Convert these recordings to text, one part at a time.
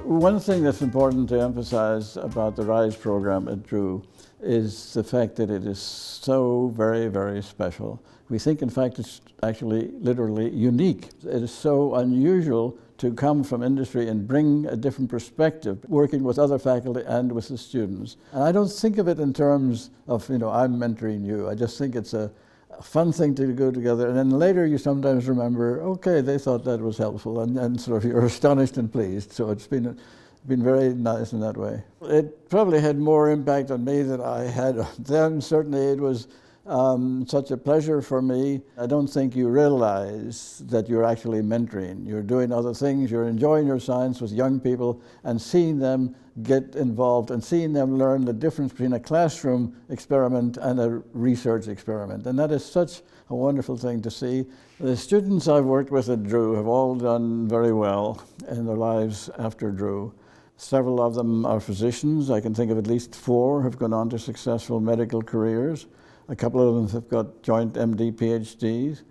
One thing that's important to emphasize about the RISE program at Drew is the fact that it is so very, very special. We think, in fact, it's actually literally unique. It is so unusual to come from industry and bring a different perspective, working with other faculty and with the students. And I don't think of it in terms of, I'm mentoring you. I just think it's a fun thing to go together. And then later you sometimes remember, okay, they thought that was helpful, and sort of you're astonished and pleased. So it's been very nice in that way. It probably had more impact on me than I had on them. Certainly it was such a pleasure for me. I don't think you realize that you're actually mentoring. You're doing other things, you're enjoying your science with young people and seeing them get involved and seeing them learn the difference between a classroom experiment and a research experiment. And that is such a wonderful thing to see. The students I've worked with at Drew have all done very well in their lives after Drew. Several of them are physicians. I can think of at least 4 have gone on to successful medical careers. A couple of them have got joint MD, PhDs.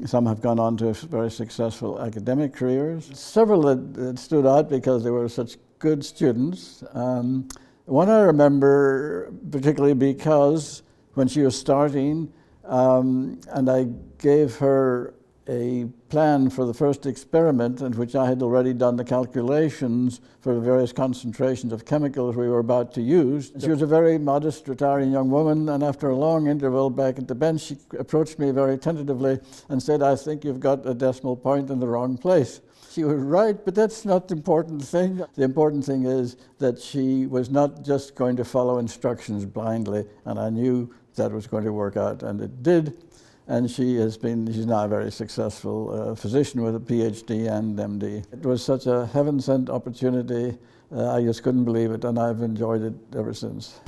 Some have gone on to very successful academic careers. Several that stood out because they were such good students. One I remember particularly because when she was starting, and I gave her a plan for the first experiment in which I had already done the calculations for the various concentrations of chemicals we were about to use. She was a very modest, retiring young woman, and after a long interval back at the bench, she approached me very tentatively and said, "I think you've got a decimal point in the wrong place." She was right, but that's not the important thing. The important thing is that she was not just going to follow instructions blindly, and I knew that was going to work out, and it did. And she's now a very successful physician with a PhD and MD. It was such a heaven-sent opportunity. I just couldn't believe it, and I've enjoyed it ever since.